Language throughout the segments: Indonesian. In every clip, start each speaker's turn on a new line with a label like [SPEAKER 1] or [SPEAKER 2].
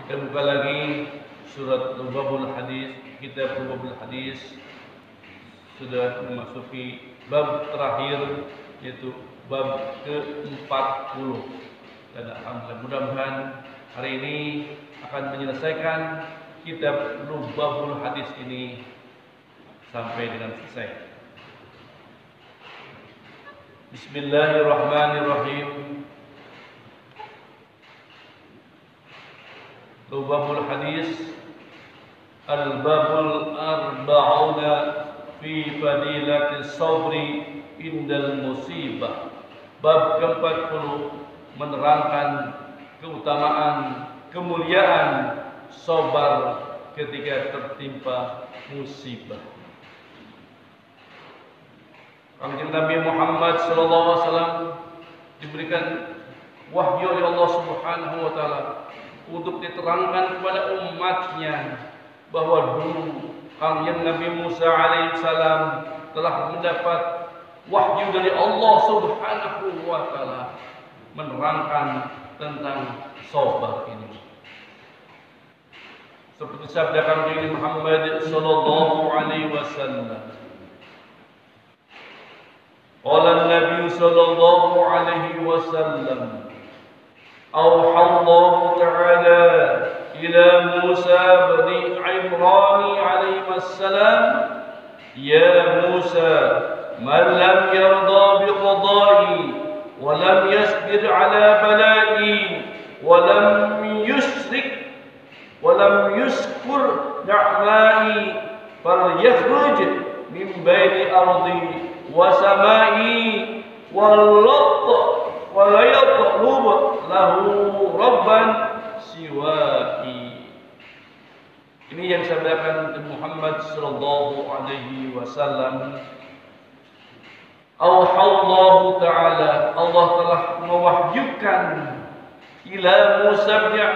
[SPEAKER 1] Kita buka lagi surat Lubabul Hadis, kitab Lubabul Hadis. Sudah memasuki bab terakhir, yaitu bab ke-40. Dan alhamdulillah, mudah-mudahan hari ini akan menyelesaikan kitab Lubabul Hadis ini sampai dengan selesai. Bismillahirrahmanirrahim. Lubabul Hadis Al-Babul Arba'una fi Fadilatis Sabri Indal Musibah. Bab ke-40 menerangkan keutamaan, kemuliaan sabar ketika tertimpa musibah. Kanjeng Nabi Muhammad SAW diberikan wahyu oleh Allah Subhanahu wa taala untuk diterangkan kepada umatnya bahwa dulu Kanjeng Nabi Musa alaihissalam telah mendapat wahyu dari Allah Subhanahu wa taala menerangkan tentang sabar ini. Seperti sabda Kanjeng Muhammad sallallahu alaihi wasallam, qala an-nabi sallallahu alaihi wasallam, أوحى الله تعالى إلى موسى بن عمران عليه السلام يا موسى من لم يرضى بقضائي ولم يصبر على بلائي ولم يشكر نعمائي فليخرج من بين أرضي وسمائي ولا يطلب lahu rabban siwai. Ini yang disabdakan Muhammad sallallahu alaihi wasallam. Auhallahu ta'ala, Allah telah mewahyukan ila Musa bin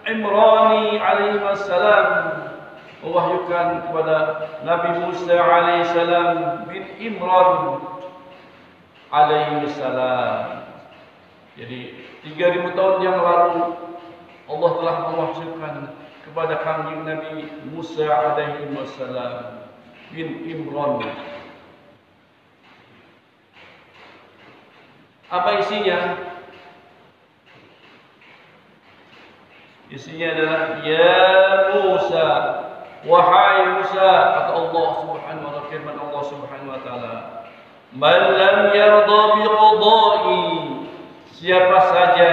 [SPEAKER 1] Imran alaihi wasallam, mewahyukan kepada Nabi Musa alaihi salam bin Imran alaihi salam. Jadi 3000 tahun yang lalu Allah telah mewahyukan kepada Kanjeng Nabi Musa alaihi wasallam bin Imran. Apa isinya? Isinya adalah ya Musa, wahai Musa, kata Allah Subhanahu wa taala, firman Allah Subhanahu wa taala, man lam yarda bi qada'i, siapa saja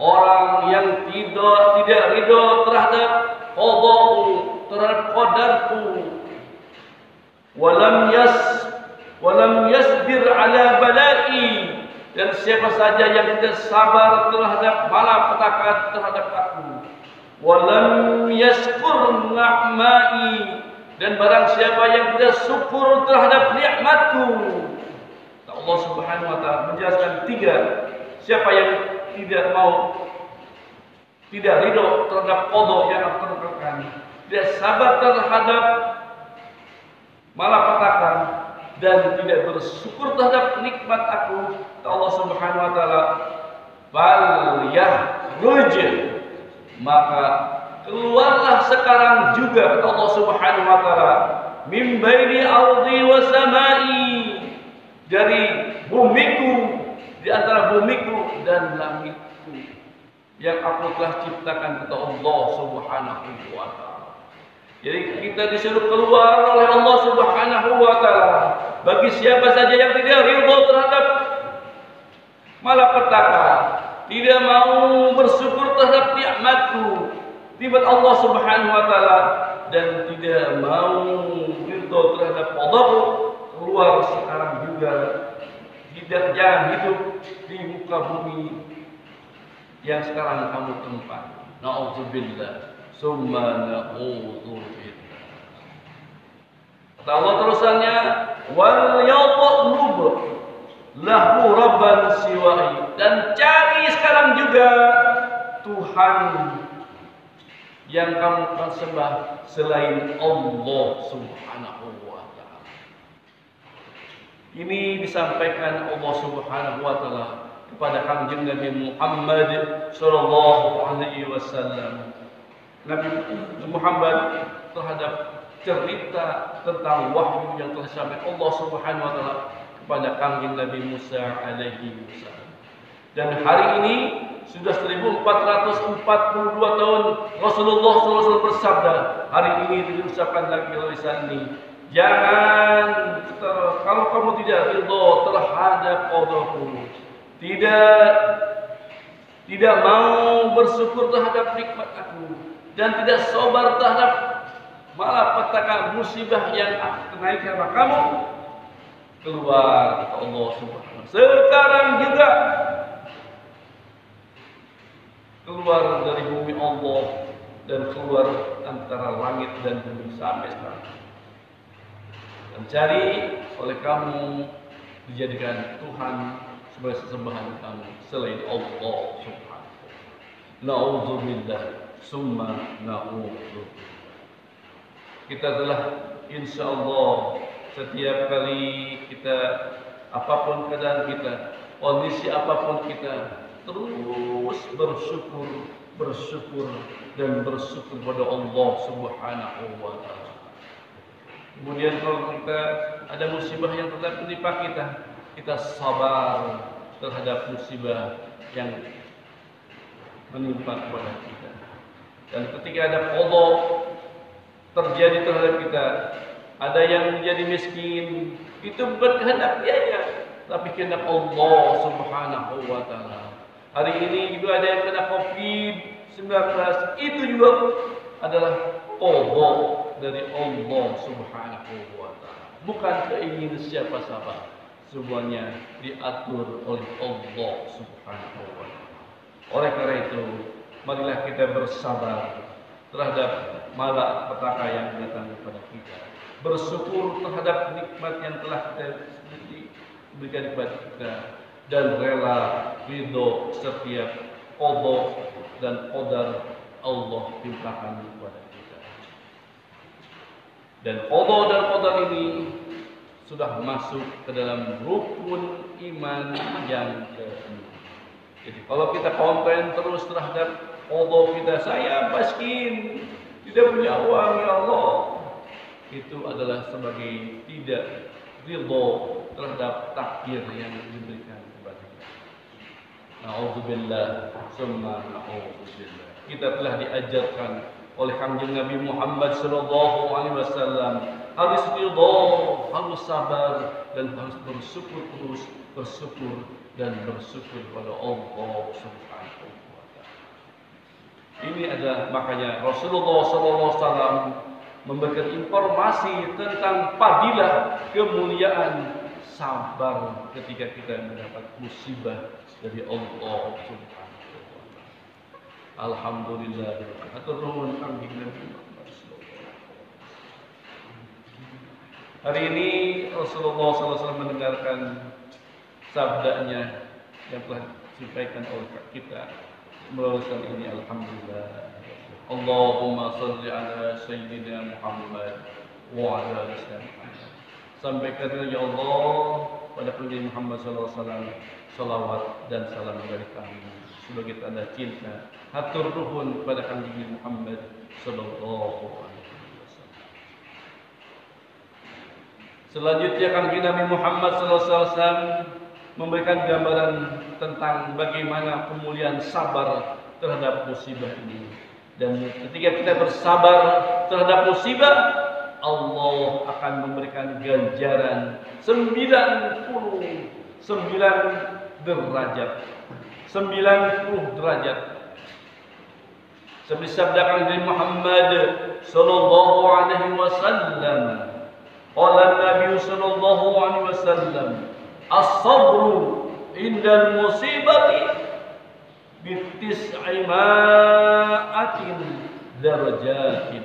[SPEAKER 1] orang yang tidak ridho terhadap qada'u, terhadap qadarku, walam yasbir ala bala'i, dan siapa saja yang tidak sabar terhadap malapetaka terhadap aku, walam yashkur na'mai, dan barang siapa yang tidak syukur terhadap nikmatku. Allah Subhanahu wa taala menjelaskan 3. Siapa yang tidak ridho terhadap qada yang aku tentukan, tidak sabar terhadap malapetaka, dan tidak bersyukur terhadap nikmat aku, kata Allah Subhanahu wa taala, fal yakhruj, maka keluarlah sekarang juga, kata Allah Subhanahu wa taala, min baini ardi wa samai, dari bumiku, di antara bumiku dan langitku yang aku telah ciptakan, kata Allah Subhanahu wa taala. Jadi kita disuruh keluar oleh Allah Subhanahu wa taala bagi siapa saja yang tidak ridho terhadap malapetaka, tidak mau bersyukur terhadap nikmatku, nikmat Allah Subhanahu wa taala, dan tidak mau ridho terhadap qadaku, keluar sekarang juga. Jangan hidup di muka bumi yang sekarang kamu tempat. Na'udzubillah, summa na'udzubillah. Kata Allah terusannya, wal yatlub lahu rabban siwai, dan cari sekarang juga Tuhan yang kamu akan sembah selain Allah Subhanahu wa taala. Ini disampaikan Allah Subhanahu wa taala kepada Kanjeng Nabi Muhammad sallallahu alaihi wasallam Nabi Muhammad terhadap cerita tentang wahyu yang telah disampaikan Allah Subhanahu wa taala kepada kangjeng Nabi Musa alaihi wasallam. Dan hari ini sudah 1442 tahun Rasulullah SAW bersabda, hari ini diucapkan lagi oleh lisan ini, jangan kalau kamu tidak ridho terhadap qadaku, tidak mau bersyukur terhadap nikmat aku, dan tidak sabar terhadap malapetaka musibah yang aku kenai karena kamu, keluar ke Allah Subhanahu. Sekarang juga keluar dari bumi Allah dan keluar antara langit dan bumi sampai sekarang. Dan cari oleh kamu dijadikan Tuhan sebagai sesembahan kamu selain Allah Subhanahu. Na'udzubillah summa na'udzubillah. Kita telah insya Allah setiap kali kita apapun keadaan kita, kondisi apapun kita, terus bersyukur dan bersyukur pada Allah Subhanahu wa taala. Kemudian kalau kita ada musibah yang tetap menimpa kita sabar terhadap musibah yang menimpa kepada kita. Dan ketika ada qada terjadi terhadap kita, ada yang menjadi miskin, itu bukan kehendak dianya, tapi kehendak Allah Subhanahu wa taala. Hari ini juga ada yang kena COVID-19, itu juga adalah qada dari Allah Subhanahu wa taala. Bukan keinginan siapa-siapa. Semuanya diatur oleh Allah Subhanahu wa taala. Oleh karena itu, marilah kita bersabar terhadap malapetaka yang datang kepada kita. Bersyukur terhadap nikmat yang telah kita berikan kepada kita, dan rela ridho setiap qada dan qadar Allah timpakan kepada kita. Dan qada dan qadar ini sudah masuk ke dalam rukun iman yang ke-6. Jadi kalau kita komplain terus terhadap qada kita, saya miskin, tidak punya uang ya Allah, itu adalah sebagai tidak ridho terhadap takdir yang diberikan kepada kita. Na'udzubillah summa na'udzubillah. Kita telah diajarkan oleh kanjeng Nabi Muhammad sallallahu alaihi wasallam harus ridho, harus sabar, dan harus bersyukur terus, bersyukur pada Allah Subhanahu wa taala. Ini adalah makanya Rasulullah sallallahu alaihi wasallam memberikan informasi tentang fadilah kemuliaan sabar ketika kita mendapat musibah dari Allah Subhanahu wa taala. Alhamdulillah. Atur nuhun kanjeng Nabi Muhammad sallallahu alaihi wasallam. Hari ini Rasulullah sallallahu alaihi wasallam mendengarkan sabdanya yang telah disampaikan oleh kita melalui ini. Alhamdulillah. Allahumma salli ala Sayyidina Muhammad wa ala ali Muhammad. Sampaikan ya Allah pada Nabi Muhammad SAW salawat dan salam dari kami sebagai tanda cinta hatur nuhun kepada Nabi Muhammad sallallahu alaihi wasallam. Selanjutnya Nabi Muhammad SAW memberikan gambaran tentang bagaimana kemuliaan sabar terhadap musibah ini. Dan ketika kita bersabar terhadap musibah, Allah akan memberikan ganjaran 90 derajat. 90 derajat. Seperti sabda Nabi Muhammad sallallahu alaihi wasallam. Qala Nabi sallallahu alaihi wasallam, "As-sabru indal musibati bitis'i ma'atin darajatin."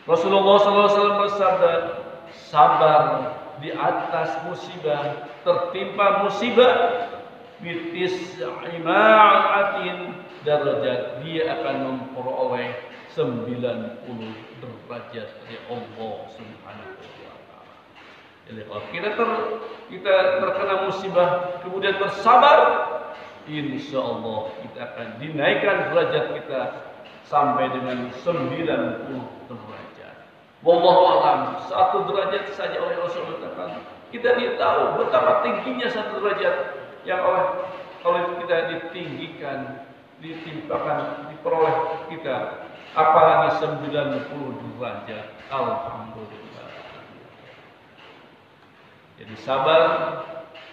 [SPEAKER 1] Rasulullah SAW bersabda, sabar di atas musibah, tertimpa musibah, bitis'i ma'atin darajat, dia akan memperoleh 90 derajat dari Allah Subhanahu wa taala. Jadi kalau kita terkena musibah kemudian bersabar, insya Allah kita akan dinaikkan derajat kita sampai dengan 90 derajat. Wallahu a'lam. 1 derajat saja oleh Rasulullah katakan, kita tidak tahu betapa tingginya 1 derajat yang oleh kita ditinggikan, ditimpakan, diperoleh kita, apalagi 90 derajat. Alhamdulillah. Jadi sabar,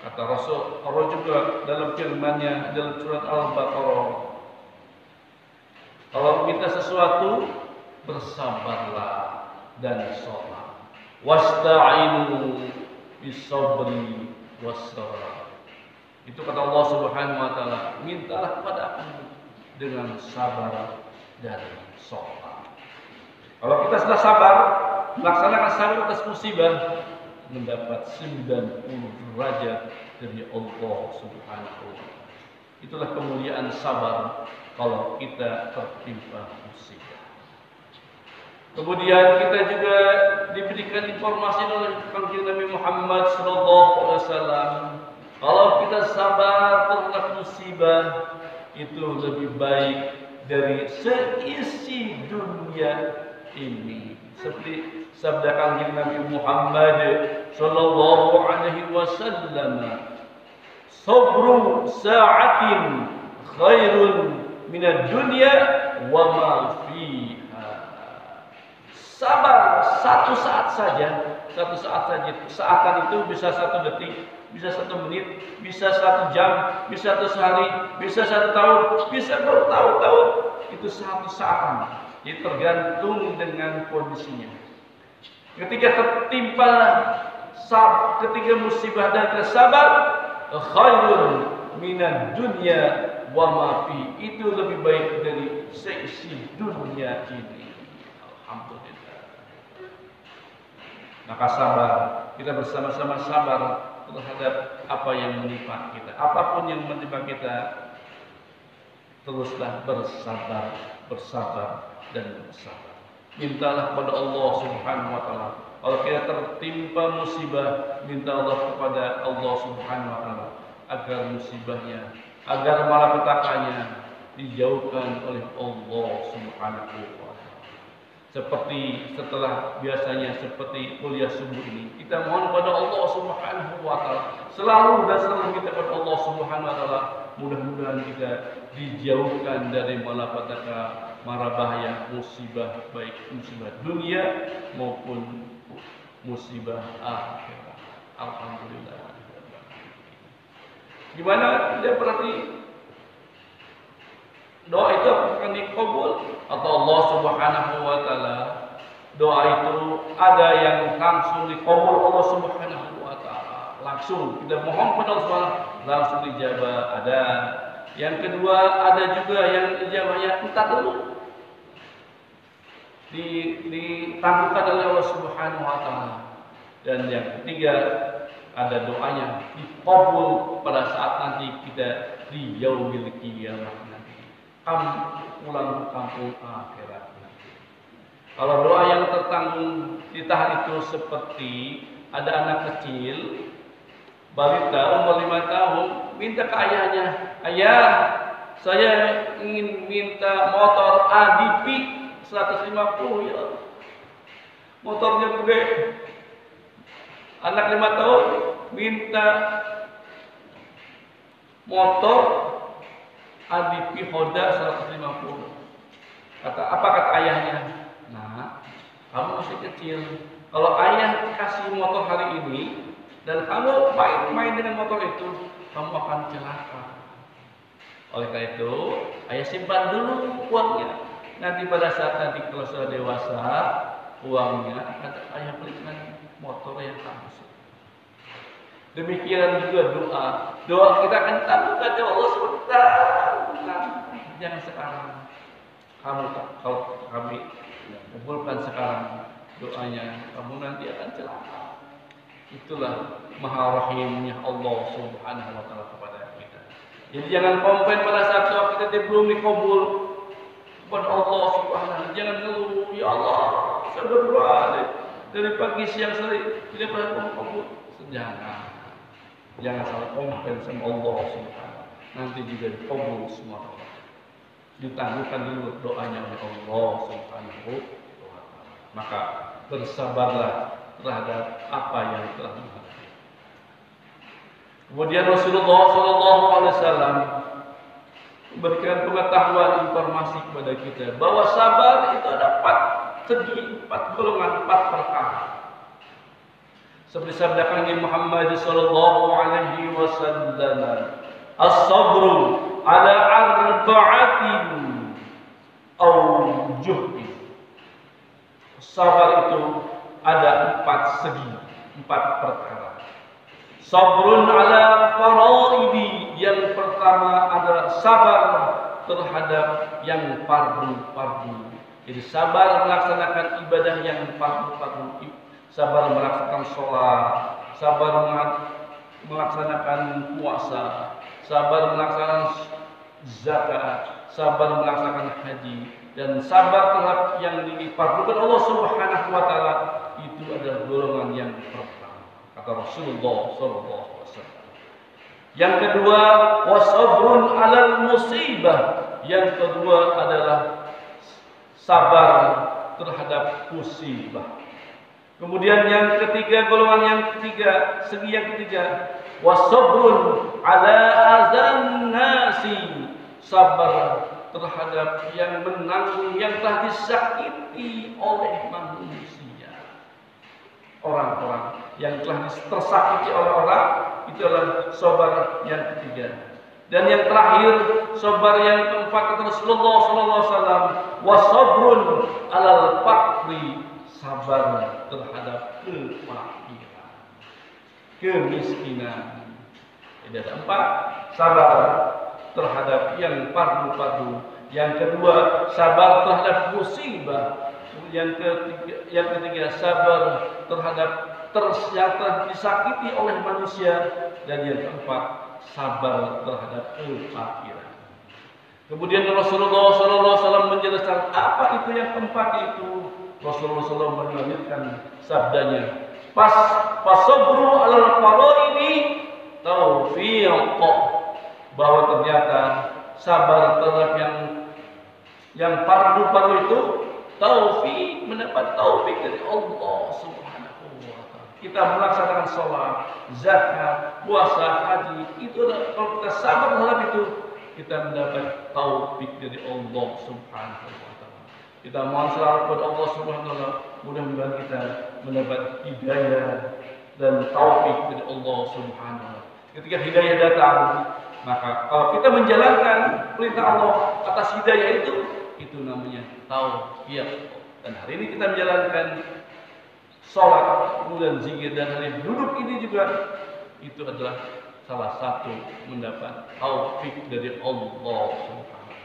[SPEAKER 1] kata Rasul Allah juga dalam firman-Nya dalam surat Al-Baqarah, kalau minta sesuatu bersabarlah dan sholat. Wasta'inu bis-sabri was-salah. Itu kata Allah Subhanahu wa taala, mintalah kepada Aku dengan sabar dan sholat. Kalau kita sudah sabar, melaksanakan sabar atas musibah, mendapat 90 derajat dari Allah Subhanahu wa taala. Itulah kemuliaan sabar kalau kita tertimpa musibah. Kemudian kita juga diberikan informasi oleh Kanjeng Nabi Muhammad SAW, kalau kita sabar terhadap musibah itu lebih baik dari seisi dunia ini. Seperti sabda Kanjeng Nabi Muhammad sallallahu alaihi wasallam, sabru sa'atin khairun minad dunya wa ma fiha. Sabar 1 saat saja, 1 saat saja. Saatan itu bisa 1 detik, bisa 1 menit, bisa 1 jam, bisa 1 hari, bisa 1 tahun, bisa bertahun-tahun. Itu 1 saat. Jadi tergantung dengan kondisinya. Ketika tertimpa ketika musibah dan kita sabar, khairun minad dunya wa ma fi, itu lebih baik dari seisi dunia ini. Alhamdulillah. Maka sabar, kita bersama-sama sabar terhadap apa yang menimpa kita. Apapun yang menimpa kita, teruslah bersabar, bersabar dan bersabar. Mintalah kepada Allah Subhanahu wa taala. Kalau kita tertimpa musibah, minta Allah kepada Allah Subhanahu wa taala agar musibahnya, agar malapetakanya dijauhkan oleh Allah Subhanahu wa taala. Seperti setelah biasanya seperti kuliah subuh ini, kita mohon kepada Allah Subhanahu wa taala, selalu dan selalu kita kepada Allah Subhanahu wa taala, mudah-mudahan kita dijauhkan dari malapetaka, mara bahaya, musibah, baik musibah dunia maupun musibah akhirat. Alhamdulillah. Gimana dia berarti doa itu akan dikabul atau Allah Subhanahu wa taala? Doa itu ada yang langsung dikabul Allah Subhanahu wa taala. Langsung kita mohon kepada Allah Subhanahu langsung dijabah, ada. Yang kedua ada juga yang ijabahnya entar dulu ditangguhkan oleh Allah Subhanahu wa taala. Dan yang ketiga ada doanya dikabul pada saat nanti kita di yaumil qiyamah nanti. Pulang ke kampung akhirat nanti. Kalau doa yang tertanggung ditahan itu seperti ada anak kecil balita umur 5 tahun minta ke ayahnya, "Ayah, saya ingin minta motor ADP 150 ya." Motornya gede. Anak 5 tahun minta motor ADP Honda 150. Apa kata ayahnya? "Nah, kamu masih kecil. Kalau ayah kasih motor hari ini dan kamu main dengan motor itu, kamu akan celaka. Oleh karena itu, ayah simpan dulu uangnya. Nanti pada saat nanti kalau sudah dewasa, uangnya akan ayah belikan motor yang kamu suka." Demikian juga doa. Doa kita akan tangguhkan ya Allah sebentar. Jangan sekarang. Kalau kami kumpulkan sekarang doanya, kamu nanti akan celaka. Itulah maha rahimnya Allah Subhanahu wa taala kepada kita. Jadi jangan komplain pada saat doa kita belum dikabul kepada Allah Subhanahu wa taala. Jangan ngeluh, "Ya Allah, saya berdoa dari pagi siang sore tidak pernah kabul." Jangan salah komplain sama Allah Subhanahu wa taala. nanti juga dikabul semua doa. Ditangguhkan dulu doanya oleh Allah Subhanahu wa taala. Maka bersabarlah terhadap apa yang telah menghadapi. Kemudian Rasulullah SAW memberikan pengetahuan informasi kepada kita bahwa sabar itu ada 4 segi, 4 golongan, 4 perkara. Seperti sabda Nabi Muhammad sallallahu alaihi wasallam, as-sabru ala arba'atin aw juhdi. Sabar itu ada 4 segi, 4 perkara. Sabrun ala faraidi, yang pertama adalah sabar terhadap yang fardu-fardu. Jadi sabar melaksanakan ibadah yang fardu-fardu, sabar melaksanakan sholat, sabar melaksanakan puasa, sabar melaksanakan zakat, sabar melaksanakan haji, dan sabar terhadap yang difardukan Allah Subhanahu wa taala, itu adalah golongan yang pertama, kata Rasulullah SAW. Yang kedua, wasabrun 'alal musibah. Yang kedua adalah sabar terhadap musibah. Kemudian yang ketiga, golongan yang ketiga, segi yang ketiga, wasabrun 'ala azan nasi. Sabar terhadap yang menanggung yang telah disakiti oleh manusia. Orang-orang yang telah tersakiti oleh orang, itu adalah sabar yang ketiga. Dan yang terakhir, sabar yang keempat, kata Rasulullah SAW, wasabrun 'alal faqri. Sabar terhadap kefakiran, kemiskinan. Jadi ada 4, sabar terhadap yang fardu-fardu. Yang kedua, sabar terhadap musibah. Yang ketiga, sabar terhadap yang telah disakiti oleh manusia. Dan yang keempat, sabar terhadap kefakiran. Kemudian Rasulullah SAW menjelaskan apa itu yang keempat itu. Rasulullah SAW melanjutkan sabdanya, fasabru 'alal faraidi taufiq, bahwa ternyata sabar terhadap yang fardu-fardu itu taufik, mendapat taufik dari Allah Subhanahu wa taala. Kita melaksanakan sholat, zakat, puasa, haji, itu kalau kita sabar terhadap itu, kita mendapat taufik dari Allah Subhanahu wa taala. Kita mohon selalu kepada Allah Subhanahu wa taala, mudah-mudahan kita mendapat hidayah dan taufik dari Allah Subhanahu wa taala. Ketika hidayah datang, maka kalau kita menjalankan perintah Allah atas hidayah itu namanya taufik. Dan hari ini kita menjalankan sholat, kemudian zikir, dan hari duduk ini juga, itu adalah salah satu mendapat taufik dari Allah Subhanahu wa taala.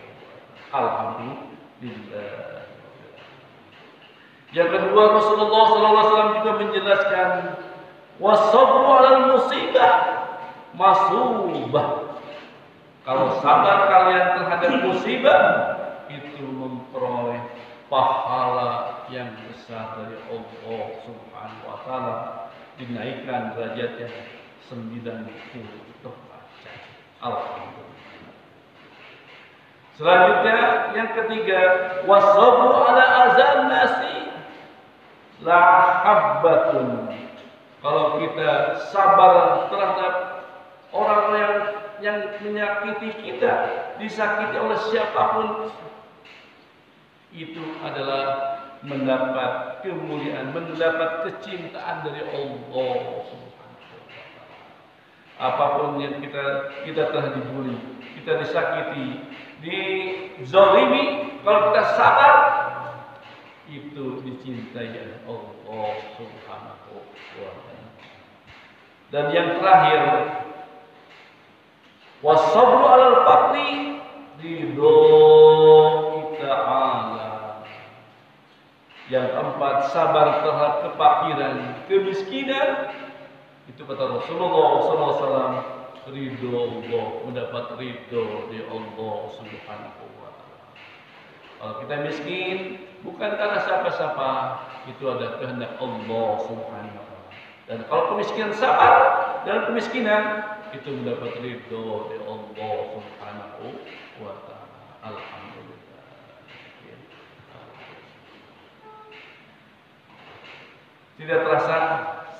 [SPEAKER 1] Alhamdulillah. Yang kedua, Rasulullah SAW juga menjelaskan wasabru 'alal musibah masubah. Kalau sabar kalian terhadap musibah, itu memperoleh pahala yang besar dari Allah Subhanahu wa taala, dinaikkan derajatnya 90 derajat. Alhamdulillah. Selanjutnya yang ketiga, wasabru 'ala azan nasi la habbatun. Kalau kita sabar terhadap orang yang menyakiti kita, disakiti oleh siapapun, itu adalah mendapat kemuliaan, mendapat kecintaan dari Allah Subhanahu wa taala. Apapun yang kita telah dibuli, kita disakiti, dizalimi, kalau kita sabar, itu dicintai oleh Allah Subhanahu wa taala. Dan yang terakhir, wasabru 'alal faqri ridho ta'ala. Yang keempat, sabar terhadap kefakiran, kemiskinan, itu kata Rasulullah SAW, ridho Allah, mendapat ridho dari Allah Subhanahu wa taala. Kalau kita miskin, bukan karena siapa-siapa, itu adalah kehendak Allah Subhanahu wa taala. Dan kalau kemiskinan, sabar dalam kemiskinan, itu mendapat ridho dari Allah Subhanahu wa taala. Alhamdulillah. Tidak terasa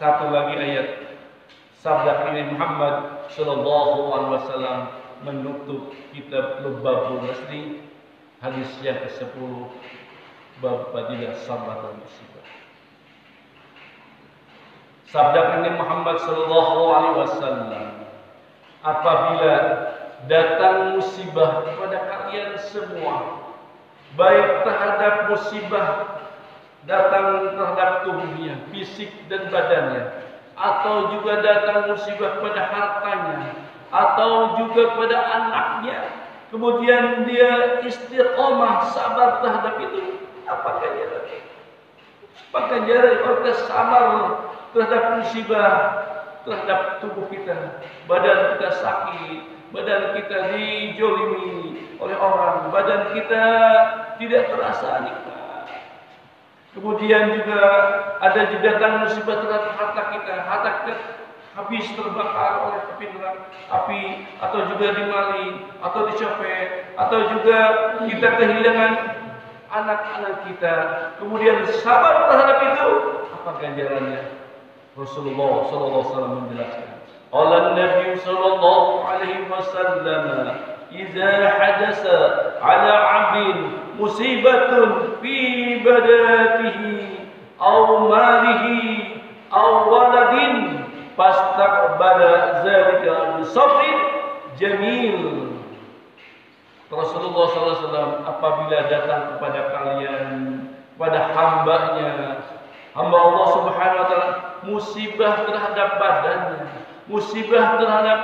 [SPEAKER 1] satu lagi ayat sabda Nabi Muhammad sallallahu alaihi wasallam menutup kitab Lubabul Nasri, hadis yang ke-10, bab fadilah sabar dan musibah. Sabda Nabi Muhammad sallallahu alaihi wasallam, apabila datang musibah kepada kalian semua, baik terhadap musibah datang terhadap tubuhnya, fisik dan badannya, atau juga datang musibah pada hartanya, atau juga pada anaknya, kemudian dia istiqomah sabar terhadap itu, apa ganjaran? Apa ganjaran orang sabar terhadap musibah, terhadap tubuh kita, badan kita sakit, badan kita dijolimi oleh orang, badan kita tidak terasa nikmat. Kemudian juga ada datang musibah terhadap harta kita habis terbakar oleh api, atau juga dimaling, atau dicopet, atau juga kita kehilangan anak-anak kita. Kemudian sabar terhadap itu, apa ganjarannya? Rasulullah sallallahu alaihi wasallam menjelaskan. Qala Nabi sallallahu alaihi wasallam, "Idza hadasa 'ala 'abdin musibatun fi badatihi aw malihi aw waladin fastaqbala dzalika bi sabrin jamil." Rasulullah SAW, apabila datang kepada kalian, pada hamba Allah Subhanahu wa taala, musibah terhadap badannya, musibah terhadap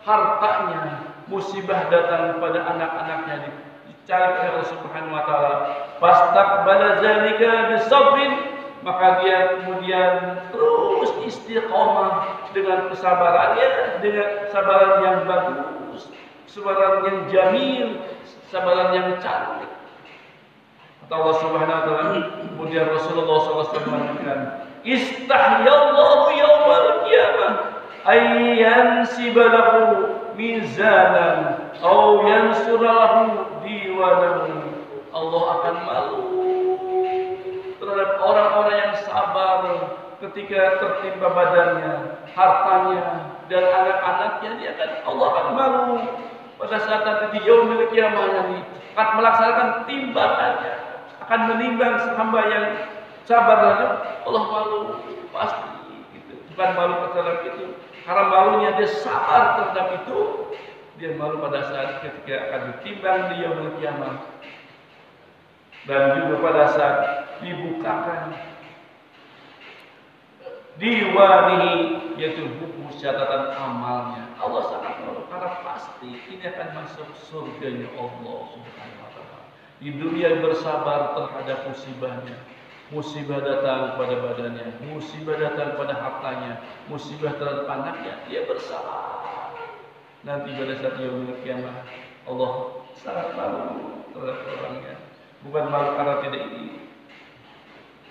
[SPEAKER 1] hartanya, musibah datang kepada anak-anaknya, dicari oleh Allah Subhanahu wa taala, fastaqbala zalika bisabrin, maka dia kemudian terus istiqomah dengan kesabarannya, dengan kesabaran yang bagus, kesabaran yang jamil, kesabaran yang cantik. Kata Allah Subhanahu wa taala, kemudian Rasulullah SAW mengatakan, istahyallahu yaumal qiyamah ayyan sibalahu mizanan aw yansurahu diwanahu. Allah akan malu terhadap orang-orang yang sabar ketika tertimpa badannya, hartanya, dan anak-anaknya. Allah akan malu pada saat nanti di yaumil qiyamah nanti akan melaksanakan timbangannya, akan menimbang hamba yang sabar. Allah malu pasti gitu. Bukan malu terhadap itu, karena malunya dia sabar terhadap itu, dia malu pada saat ketika akan ditimbang di yaumil qiyamah, dan juga pada saat dibukakan diwanihi, yaitu buku catatan amalnya. Allah sangat malu karena pasti ini akan masuk surganya Allah Subhanahu wa taala. Di dunia bersabar terhadap musibahnya, musibah datang pada badannya, musibah datang pada hartanya, musibah terhadap anaknya, dia bersabar. Nanti pada saat yaumil qiyamah, Allah sangat malu terhadap orangnya. Bukan malu karena tidak ini,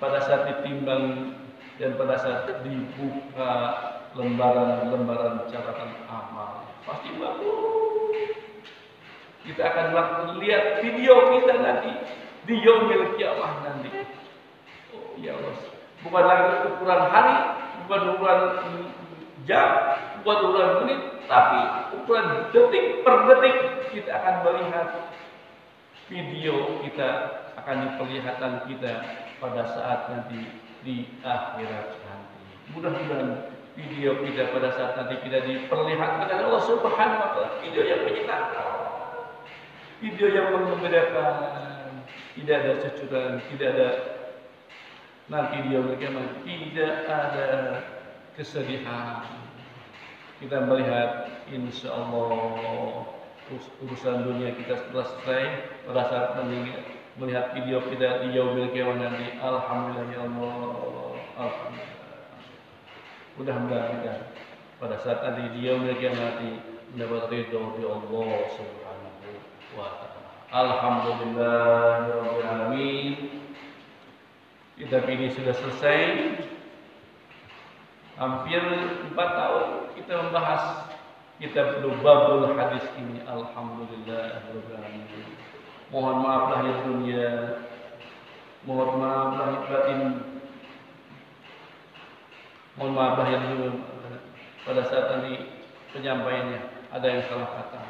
[SPEAKER 1] pada saat ditimbang dan pada saat dibuka lembaran-lembaran catatan amal, pasti bagus. Kita akan lihat video kita nanti di yaumil qiyamah nanti. Oh ya Allah, bukan lagi ukuran hari, bukan ukuran jam, bukan ukuran menit, tapi ukuran detik per detik. Kita akan melihat video kita, akan diperlihatkan kita pada saat nanti di akhirat nanti. Mudah-mudahan video kita pada saat nanti kita diperlihatkan oleh Allah Subhanahu wa taala, video yang menyenangkan, video yang mengembirakan, tidak ada kecurangan, tidak ada nanti dia bagaimana, tidak ada kesedihan. Kita melihat insya Allah urusan dunia kita setelah selesai pada saat melihat video kita di yaumil qiyamah nanti. Alhamdulillah ya Allah, alhamdulillah. Mudah-mudahan kita pada saat nanti di yaumil qiyamah nanti mendapat ridho dari Allah Subhanahu wa taala. Alhamdulillahirabbil alamin. Kitab ini sudah selesai. Hampir 4 tahun kita membahas kita babul hadis ini. Alhamdulillahirabbil alamin. Mohon maaf lahir dunia, mohon maaf lahir batin, mohon maaf lahir dunia. Pada saat nanti penyampaiannya ada yang salah kata,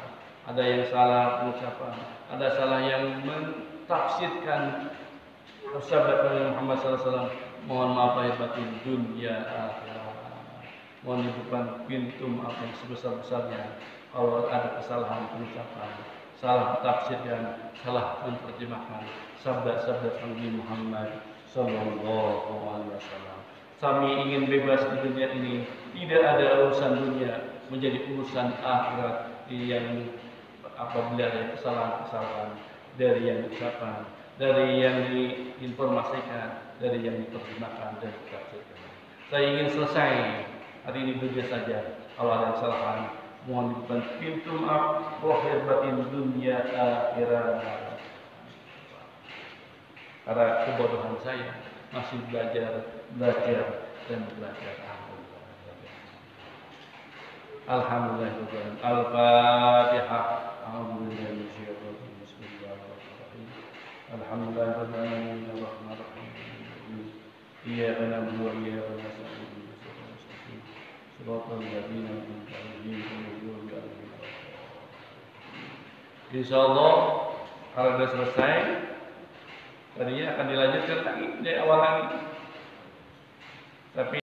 [SPEAKER 1] ada yang salah pengucapan, ada salah yang mentafsirkan sabda Nabi Muhammad SAW. Mohon maaf lahir batin dunia akhirat. Mohon dibuka pintu maaf yang sebesar-besarnya kalau ada kesalahan pengucapan, salah tafsir dan salah menerjemahkan sabda-sabda Nabi Muhammad Sallallahu Alaihi Wasallam. Kami ingin bebas di dunia ini, tidak ada urusan dunia menjadi urusan akhirat yang apabila ada kesalahan-kesalahan dari yang diucapkan, dari yang diinformasikan, dari yang diterjemahkan dan ditafsirkan. Saya ingin selesai hari ini dunia saja. Kalau ada kesalahan, mohon dibuka pintu maaf lahir batin dunia akhirat. Karena kebodohan saya masih belajar dan belajar. Alhamdulillah. Al-Fatihah. Alhamdulillah. Bismillahirrahmanirrahim. Alhamdulillahirrahmanirrahim. Ar-Rahmanirrahim. Iyyaka na'budu wa iyyaka nasta'in. Insyaallah kalau sudah selesai, tadinya akan dilanjutkan lagi dari awal lagi. Tapi